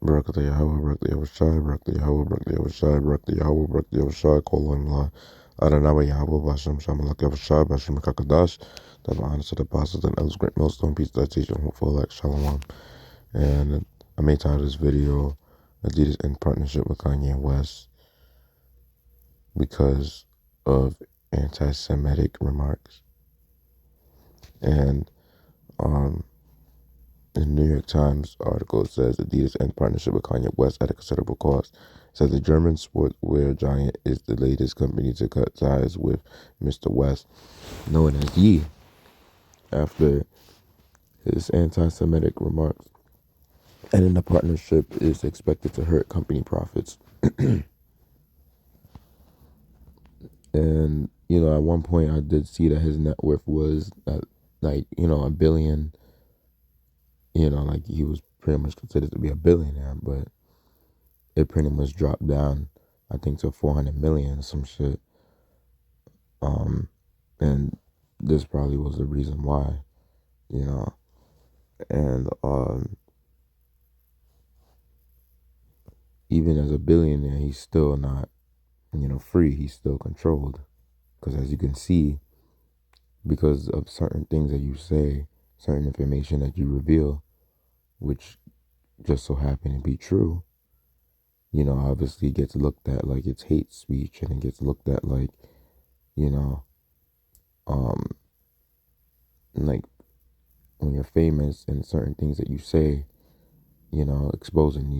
Barak the Yahweh, Barak the Yahushai, Barak the Yahweh, Barak the Yahushai, Barak the Yahweh, Barak the Yahushai, Kolam La, Adonai Yahweh, Bashem Shamalak Yahushai, Bashem Kakadash, that my honor to the apostles and elders, great millstone, peace, that teaching, hopeful, like Shalom. And I made title this video, Adidas in partnership with Kanye West, because of anti-Semitic remarks. And the New York Times article says Adidas in partnership with Kanye West at a considerable cost. It says the German sportswear giant is the latest company to cut ties with Mr. West, known as Ye, after his anti-Semitic remarks. And the partnership is expected to hurt company profits. And, at one point I did see that his net worth was $1 billion. Like he was pretty much considered to be a billionaire, but it pretty much dropped down, I think, to 400 million or some shit. And this probably was the reason why, and even as a billionaire, he's still not, free. He's still controlled, because as you can see, because of certain things that you say, certain information that you reveal, which just so happen to be true, obviously gets looked at like it's hate speech, and it gets looked at like, um, like when you're famous and certain things that you say, exposing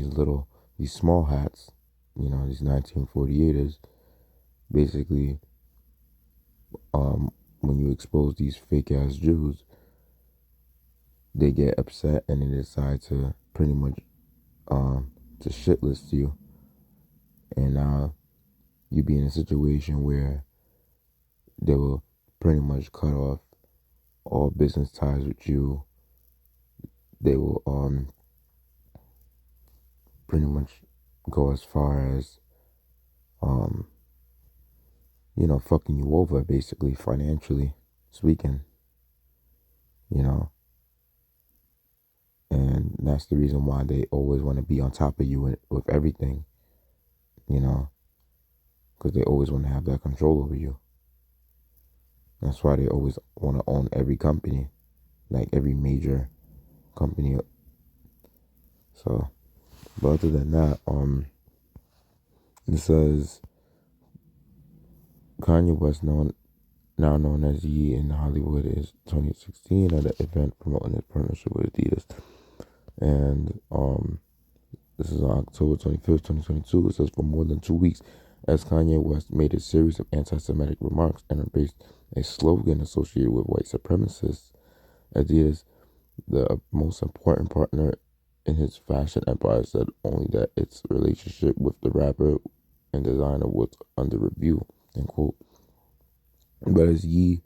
these small hats, these 1948ers, basically, when you expose these fake ass Jews, they get upset and they decide to pretty much, to shitlist you. And now you be in a situation where they will pretty much cut off all business ties with you. They will pretty much go as far as fucking you over, basically, financially speaking, you know. And that's the reason why they always want to be on top of you with everything, because they always want to have that control over you. That's why they always want to own every company, like every major company. So, but other than that, it says Kanye West, now known as Ye in Hollywood, is 2016 at an event promoting his partnership with Adidas. And this is on October 25th, 2022. It says for more than 2 weeks, as Kanye West made a series of anti-Semitic remarks and embraced a slogan associated with white supremacists, Adidas, the most important partner in his fashion empire, said only that its relationship with the rapper and designer was under review, end quote. But as Ye,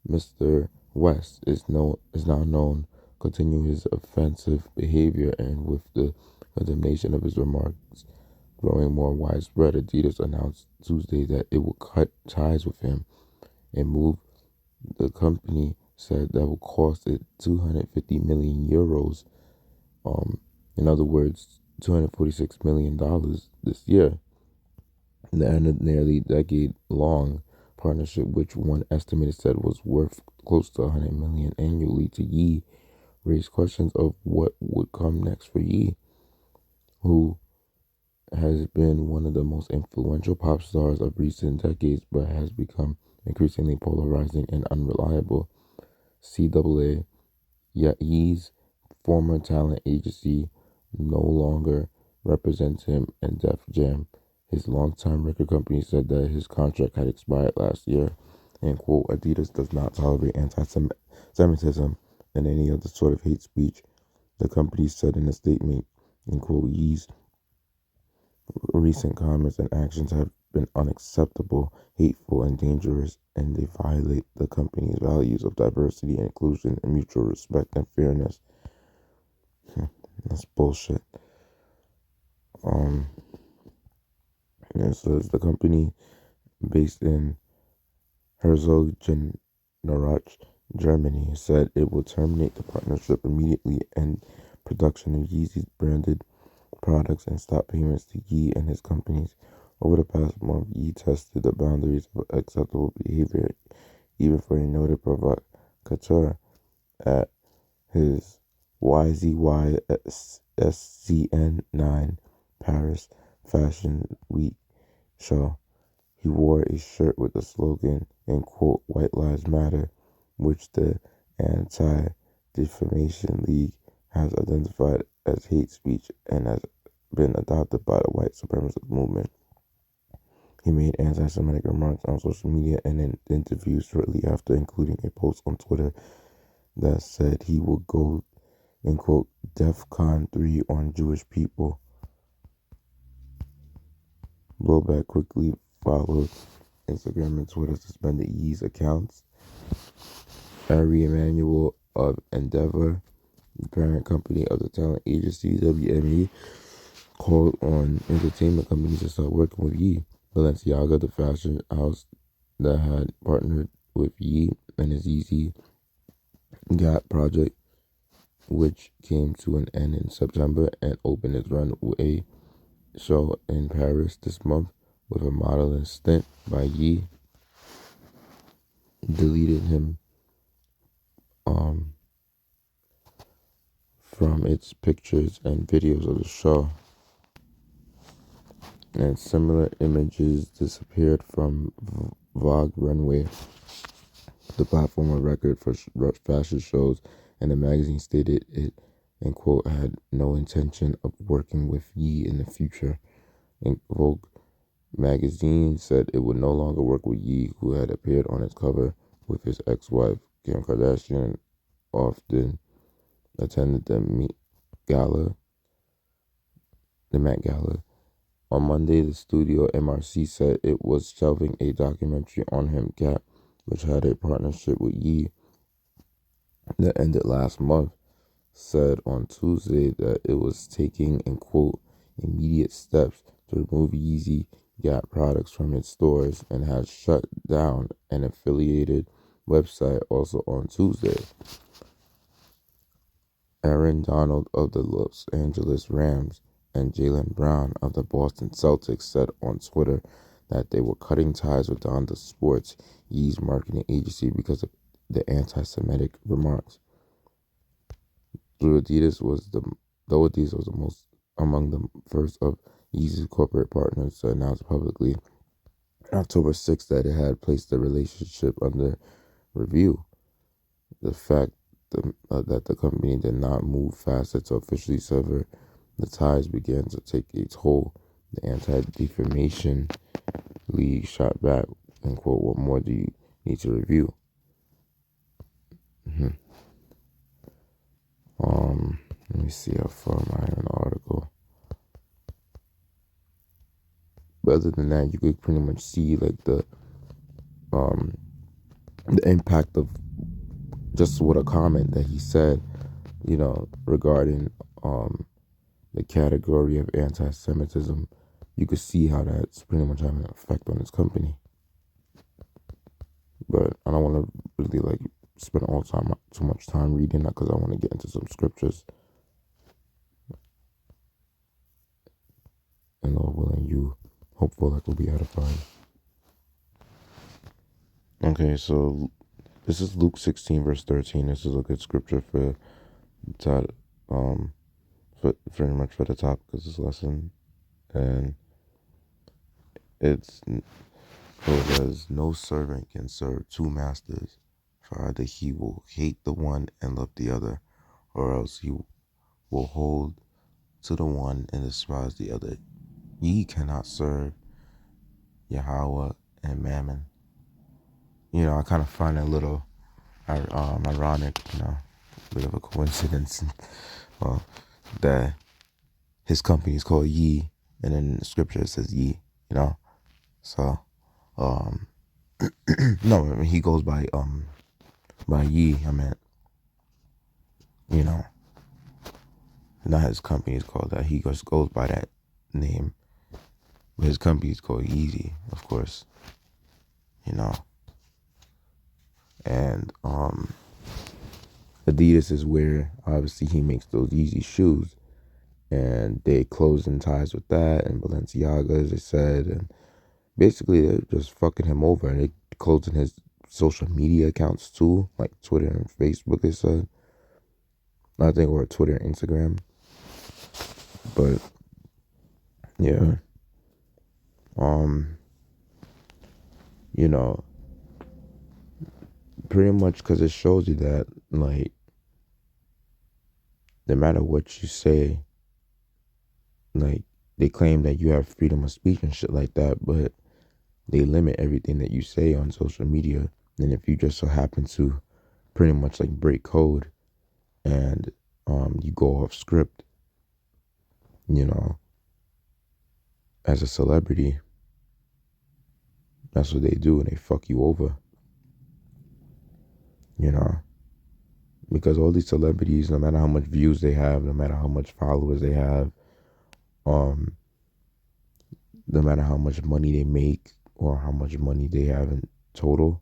Mr. West is now known, continue his offensive behavior, and with the condemnation of his remarks growing more widespread, Adidas announced Tuesday that it will cut ties with him, a move the company said that will cost it 250 million euros. In other words, $246 million this year. The end of nearly decade-long partnership, which one estimated said was worth close to 100 million annually to Ye, raised questions of what would come next for Ye, who has been one of the most influential pop stars of recent decades, but has become increasingly polarizing and unreliable. CAA, Ye's former talent agency, no longer represents him, and Def Jam, his longtime record company, said that his contract had expired last year. And quote, Adidas does not tolerate anti-Semitism and any other sort of hate speech, the company said in a statement. And quote, Ye's recent comments and actions have been unacceptable, hateful, and dangerous, and they violate the company's values of diversity, inclusion, and mutual respect and fairness. That's bullshit. It says the company, based in Herzogenaurach, Germany, said it will terminate the partnership immediately and production of Yeezy's branded products and stop payments to Ye and his companies. Over the past month, Ye tested the boundaries of acceptable behavior, even for a noted provocateur at his YZYSCN9 Paris Fashion Week show. He wore a shirt with the slogan, in quote, "White Lives Matter," which the Anti-Defamation League has identified as hate speech and has been adopted by the white supremacist movement. He made anti-Semitic remarks on social media and in interviews shortly after, including a post on Twitter that said he would go, in quote, DEFCON 3 on Jewish people. Blowback quickly followed. Instagram and Twitter suspended Ye's accounts. Ari Emanuel of Endeavor, the parent company of the talent agency WME, called on entertainment companies to start working with Ye. Balenciaga, the fashion house that had partnered with Ye and his Yeezy Gap project, which came to an end in September and opened its runway show in Paris this month with a modeling stint by Ye, deleted him from its pictures and videos of the show. And similar images disappeared from Vogue Runway, the platform of record for fashion shows, and the magazine stated it, in quote, had no intention of working with Ye in the future. And Vogue magazine said it would no longer work with Ye, who had appeared on its cover with his ex-wife, Kim Kardashian, often attended the Met Gala. On Monday, the studio MRC said it was shelving a documentary on him, Gap, which had a partnership with Ye that ended last month, said on Tuesday that it was taking, in quote, immediate steps to remove Yeezy Gap products from its stores and has shut down an affiliated website also on Tuesday. Aaron Donald of the Los Angeles Rams and Jaylen Brown of the Boston Celtics said on Twitter that they were cutting ties with Donda Sports, Ye's marketing agency, because of the anti-Semitic remarks. Adidas was among the first of Yeezy's corporate partners to announce publicly October 6th that it had placed the relationship under review. The fact that the company did not move faster to officially sever the ties began to take a toll. The Anti-Defamation League shot back, and quote, "What more do you need to review?" Let me see how far am I in the article. But other than that, you could pretty much see like the impact of just what a comment that he said, regarding the category of anti-Semitism. You could see how that's pretty much having an effect on his company. But I don't want to really spend too much time reading that because I want to get into some scriptures. And Lord willing, you hopeful that will be edifying. Okay, so this is Luke 16 verse 13. This is a good scripture for pretty much for the topic of this lesson, and it's quote as, "No servant can serve two masters, for either he will hate the one and love the other, or else he will hold to the one and despise the other. Ye cannot serve Yahweh and Mammon." I kind of find it a little ironic, a bit of a coincidence, that his company is called Ye, and in the scripture it says Ye, So, no, I mean, he goes by Ye. I meant, not his company is called that. He just goes by that name, but his company is called Yeezy, of course, and Adidas is where obviously he makes those Yeezy shoes, and they closing ties with that and Balenciaga, as they said, and basically they're just fucking him over, and they closing his social media accounts too, like Twitter and Facebook, they said. I think, or Twitter and Instagram. But yeah, you know, pretty much because it shows you that, like, no matter what you say, like, they claim that you have freedom of speech and shit like that, but they limit everything that you say on social media. And if you just so happen to pretty much like break code and you go off script, you know, as a celebrity, that's what they do, and they fuck you over, you know. Because all these celebrities, no matter how much views they have, no matter how much followers they have, um, no matter how much money they make or how much money they have in total,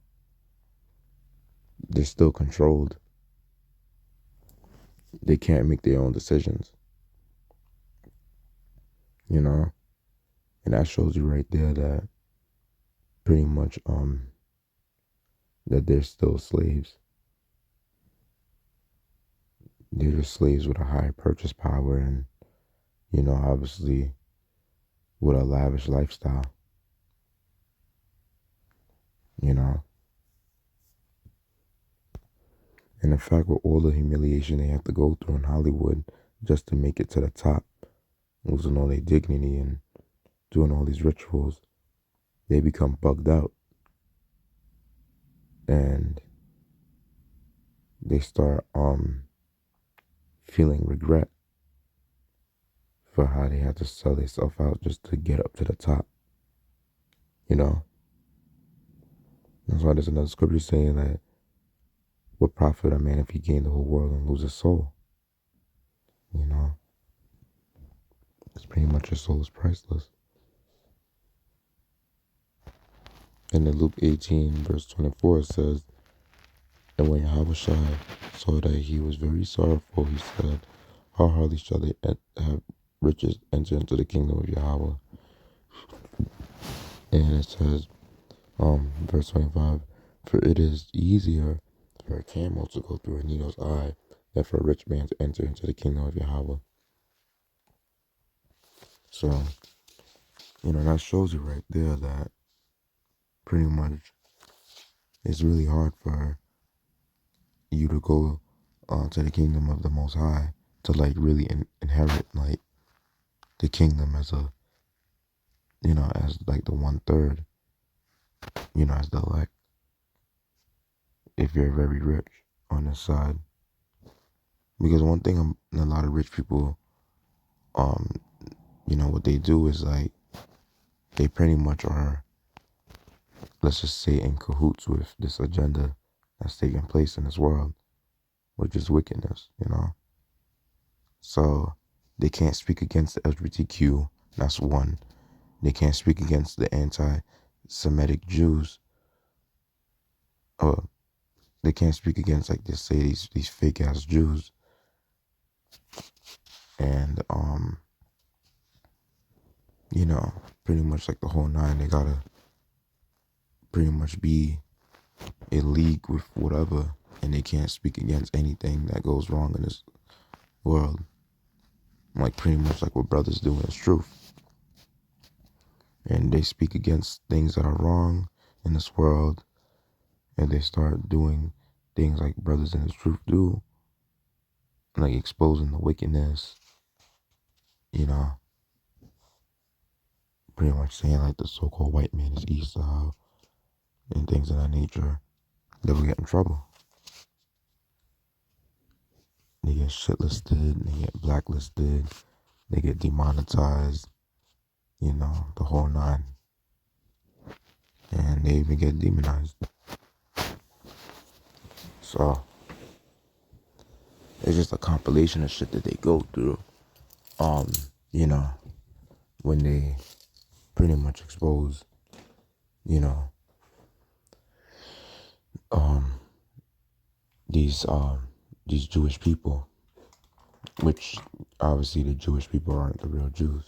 they're still controlled. They can't make their own decisions, you know? And that shows you right there that pretty much that they're still slaves. They're just slaves with a higher purchase power and, you know, obviously with a lavish lifestyle, you know? And the fact with all the humiliation they have to go through in Hollywood just to make it to the top, losing all their dignity and doing all these rituals, they become bugged out. And they start feeling regret for how they had to sell themselves out just to get up to the top, you know? That's why there's another scripture saying that what profit a man if he gain the whole world and lose his soul? You know? It's pretty much your soul is priceless. And in Luke 18, verse 24, it says, and when Yahushua saw that he was very sorrowful, he said, how hardly shall they have riches enter into the kingdom of Yahweh? And it says, verse 25, for it is easier for a camel to go through a needle's eye than for a rich man to enter into the kingdom of Yahweh. So, you know, that shows you right there that pretty much it's really hard for you to go to the kingdom of the Most High to like really inherit like the kingdom as a, you know, as like the 1/3, you know, as the elect, if you're very rich on this side. Because one thing a lot of rich people, um, you know, what they do is like they pretty much are, let's just say, in cahoots with this agenda that's taking place in this world, which is wickedness, you know. So they can't speak against the LGBTQ. That's one. They can't speak against the anti-Semitic Jews. Or they can't speak against, like they say, these fake ass Jews. And you know, pretty much like the whole nine. They gotta pretty much be a league with whatever, and they can't speak against anything that goes wrong in this world. Like pretty much like what brothers do in truth. And they speak against things that are wrong in this world, and they start doing things like brothers in the truth do, like exposing the wickedness, you know, pretty much saying like the so-called white man is Esau and things of that nature. They will get in trouble. They get shitlisted, they get blacklisted, they get demonetized, you know, the whole nine. And they even get demonized. So it's just a compilation of shit that they go through. You know, when they pretty much expose, you know, um these Jewish people, which obviously the Jewish people aren't the real Jews.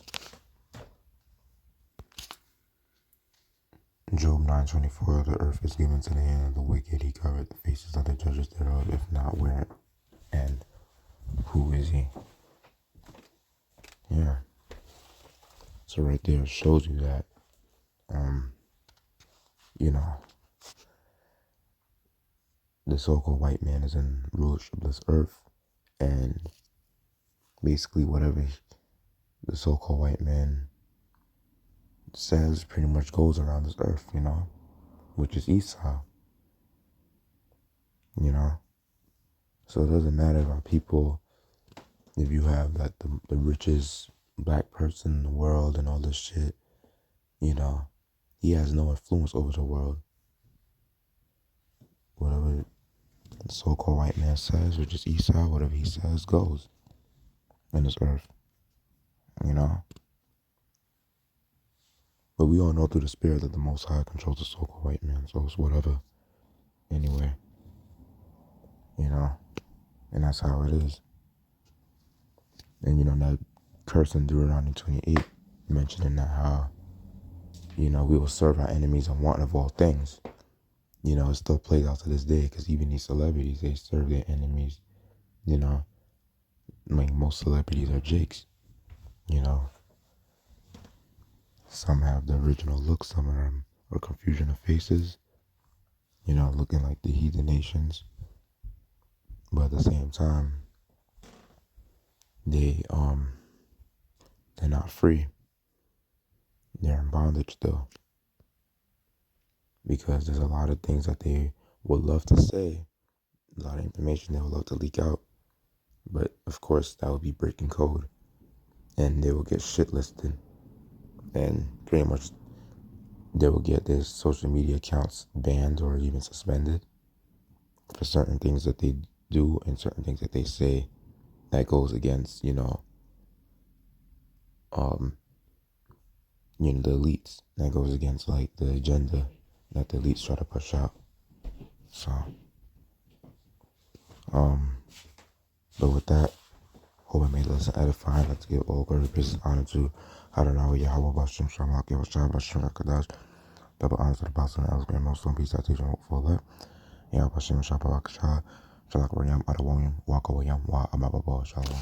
Job 9:24, the earth is given to the hand of the wicked. He covered the faces of the judges thereof. If not, where and who is he? Yeah. So right there shows you that, you know, the so-called white man is in rulership of this earth, and basically whatever the so-called white man says pretty much goes around this earth, you know, which is Esau, you know. So it doesn't matter about people, if you have like the richest black person in the world and all this shit, you know, he has no influence over the world. Whatever the so-called white man says, which is Esau, whatever he says goes in this earth, you know. But we all know through the spirit that the Most High controls the so-called white man, so it's whatever. Anyway, you know, and that's how it is. And you know, that curse in Deuteronomy 28, mentioning that how, you know, we will serve our enemies and want of all things. You know, it still plays out to this day, because even these celebrities, they serve their enemies, you know. Like most celebrities are jakes, you know. Some have the original look, some of them are confusion of faces, you know, looking like the heathen nations. But at the same time, they're not free. They're in bondage still. Because there's a lot of things that they would love to say, a lot of information they would love to leak out. But of course, that would be breaking code. And they will get shit listed. And pretty much they will get their social media accounts banned or even suspended for certain things that they do and certain things that they say that goes against, you know, the elites. That goes against like the agenda that the elites try to push out. So, but with that, hope I made the lesson edifying. Let's give all glory, praise, and honor to Adonai Yahweh Bashem Shamak Yahweh Bashem Kadash. Double honor to the apostle and elders, grand most one peace, I teach and for that. Yahweh Bashem Shabbat Shalak Rayam Adawayim Wakawayam Wa Amababa Shalom.